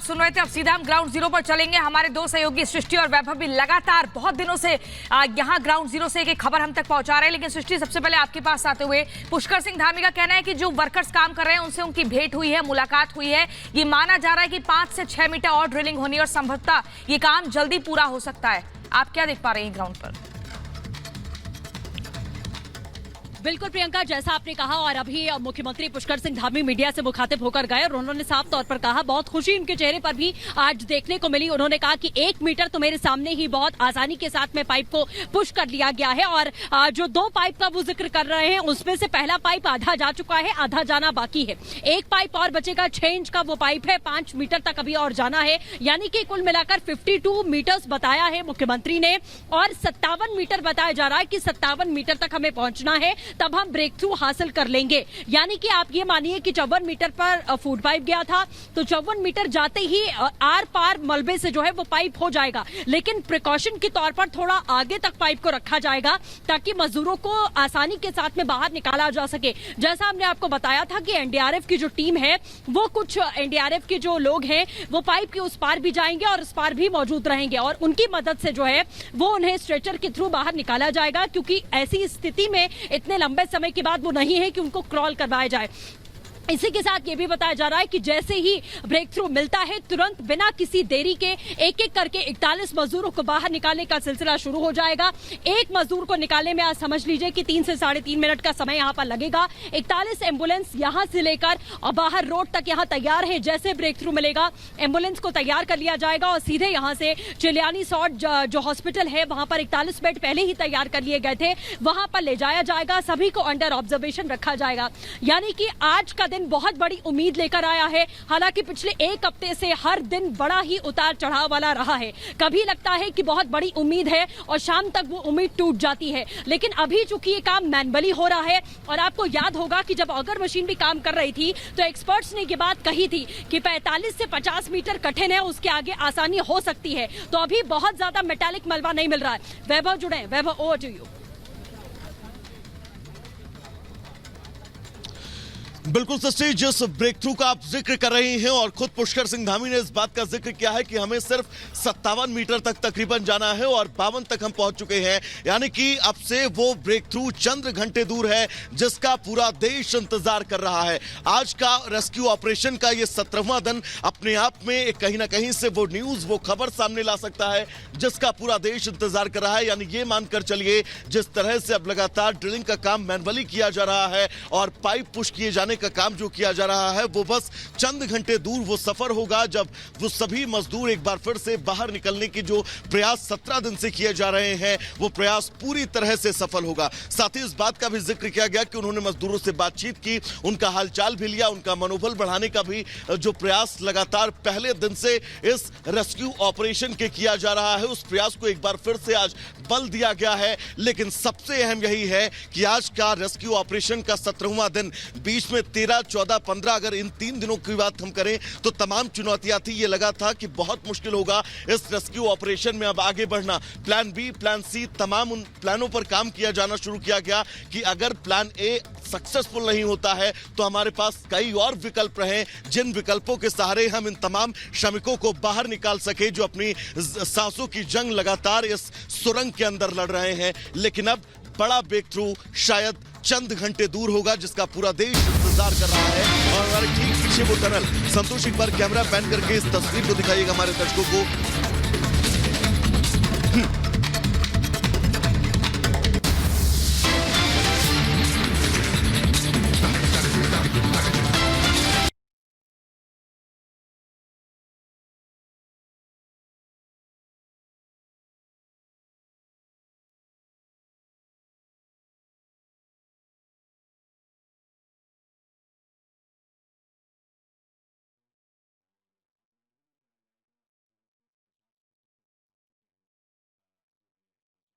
सुन रहे थे। अब सीधा हम ग्राउंड जीरो पर चलेंगे। हमारे दो सहयोगी सृष्टि और वैभव भी लगातार बहुत दिनों से यहाँ ग्राउंड जीरो से एक खबर हम तक पहुंचा रहे हैं। लेकिन सृष्टि, सबसे पहले आपके पास आते हुए, पुष्कर सिंह धामी का कहना है कि जो वर्कर्स काम कर रहे हैं उनसे उनकी भेंट हुई है, मुलाकात हुई है। ये माना जा रहा है कि 5 से 6 मीटर और ड्रिलिंग होनी और संभवतः ये काम जल्दी पूरा हो सकता है। आप क्या देख पा रहे हैं ग्राउंड पर? बिल्कुल प्रियंका, जैसा आपने कहा, और अभी मुख्यमंत्री पुष्कर सिंह धामी मीडिया से मुखातिब होकर गए और उन्होंने साफ तौर पर कहा, बहुत खुशी उनके चेहरे पर भी आज देखने को मिली। उन्होंने कहा कि 1 मीटर तो मेरे सामने ही बहुत आसानी के साथ में पाइप को पुश कर लिया गया है। और जो 2 पाइप का वो जिक्र कर रहे हैं उसमें से पहला पाइप आधा जा चुका है, आधा जाना बाकी है। 1 पाइप और बचेगा, 6 इंच का वो पाइप है, 5 मीटर तक अभी और जाना है। यानी कि कुल मिलाकर 52 मीटर्स बताया है मुख्यमंत्री ने, और 57 मीटर बताया जा रहा है कि 57 मीटर तक हमें पहुंचना है, तब हम ब्रेक थ्रू हासिल कर लेंगे। यानी कि आप ये मानिए कि 54 मीटर पर फूड पाइप गया था, तो 54 मीटर जाते ही आर पार मलबे से जो है वो पाइप हो जाएगा। लेकिन प्रिकॉशन के तौर पर थोड़ा आगे तक पाइप को रखा जाएगा ताकि मजदूरों को आसानी के साथ में बाहर निकाला जा सके। जैसा हमने आपको बताया था कि एनडीआरएफ की जो टीम है, वो कुछ एनडीआरएफ के जो लोग हैं वो पाइप के उस पार भी जाएंगे और उस पार भी मौजूद रहेंगे, और उनकी मदद से जो है वो उन्हें स्ट्रेचर के थ्रू बाहर निकाला जाएगा, क्योंकि ऐसी स्थिति में इतने लंबे समय के बाद वो नहीं है कि उनको क्रॉल करवाया जाए। इसी के साथ ये भी बताया जा रहा है कि जैसे ही ब्रेक थ्रू मिलता है, तुरंत बिना किसी देरी के एक एक करके 41 मजदूरों को बाहर निकालने का सिलसिला शुरू हो जाएगा। एक मजदूर को निकालने में आज समझ लीजिए कि 3 से 3.5 मिनट का समय यहाँ पर लगेगा। 41 एम्बुलेंस यहाँ से लेकर और बाहर रोड तक यहाँ तैयार है। जैसे ब्रेक थ्रू मिलेगा, एम्बुलेंस को तैयार कर लिया जाएगा और सीधे यहाँ से चिलियानी सॉट जो हॉस्पिटल है, वहां पर 41 बेड पहले ही तैयार कर लिए गए थे, वहां पर ले जाया जाएगा। सभी को अंडर ऑब्जर्वेशन रखा जाएगा। यानी कि आज का दिन बहुत बड़ी उम्मीद लेकर आया है। हालांकि पिछले 1 हफ्ते से हर दिन बड़ा ही उतार चढ़ाव वाला रहा है। कभी लगता है कि बहुत बड़ी उम्मीद है और शाम तक वो उम्मीद टूट जाती है। लेकिन अभी चूंकि ये काम मैनुअली हो रहा है, और आपको याद होगा कि जब ऑगर मशीन भी काम कर रही थी तो एक्सपर्ट्स ने ये बात कही थी कि 45 से 50 मीटर कठिन है, उसके आगे आसानी हो सकती है। तो अभी बहुत ज्यादा मेटालिक मलबा नहीं मिल रहा है। वैभव जुड़े, वैभव, ओवर टू यू। बिल्कुल सच्ची, जिस ब्रेक थ्रू का आप जिक्र कर रही हैं, और खुद पुष्कर सिंह धामी ने इस बात का जिक्र किया है कि हमें सिर्फ 57 मीटर तक तकरीबन जाना है और 52 तक हम पहुंच चुके हैं। यानी कि अब से वो ब्रेक थ्रू चंद घंटे दूर है, जिसका पूरा देश इंतजार कर रहा है। आज का रेस्क्यू ऑपरेशन का ये 17वां दिन अपने आप में कहीं ना कहीं से वो न्यूज, वो खबर सामने ला सकता है जिसका पूरा देश इंतजार कर रहा है। यानी ये मानकर चलिए, जिस तरह से अब लगातार ड्रिलिंग का काम मैनुअली किया जा रहा है और पाइप पुश किए जाने का काम जो किया जा रहा है, वो बस चंद घंटे दूर वो सफर होगा जब वो सभी मजदूर एक बार फिर से बाहर निकलने की जो प्रयास 17 दिन से किए जा रहे हैं, वो प्रयास पूरी तरह से सफल होगा। साथ ही इस बात का भी जिक्र किया गया कि उन्होंने मजदूरों से बातचीत की, उनका हालचाल भी लिया, उनका मनोबल बढ़ाने का भी जो प्रयास लगातार पहले दिन से इस रेस्क्यू ऑपरेशन के किया जा रहा है, उस प्रयास को एक बार फिर से आज बल दिया गया है। लेकिन सबसे अहम यही है कि आज का रेस्क्यू ऑपरेशन का 17वां दिन, बीच में 13, 14, 15, अगर इन 3 दिनों की बात हम करें तो तमाम चुनौतियां थी। ये लगा था कि बहुत मुश्किल होगा इस रेस्क्यू ऑपरेशन में अब आगे बढ़ना। प्लान बी, प्लान सी, तमाम उन प्लानों पर काम किया जाना शुरू किया गया कि अगर प्लान ए सक्सेसफुल नहीं होता है तो हमारे पास कई और विकल्प रहे, जिन विकल्पों के सहारे हम इन तमाम श्रमिकों को बाहर निकाल सके जो अपनी सांसों की जंग लगातार इस सुरंग के अंदर लड़ रहे हैं। लेकिन अब बड़ा ब्रेक थ्रू शायद चंद घंटे दूर होगा, जिसका पूरा देश इंतजार कर रहा है। और हमारे ठीक पीछे वो टनल, संतोष एक बार कैमरा पैन करके इस तस्वीर को दिखाइएगा हमारे दर्शकों को।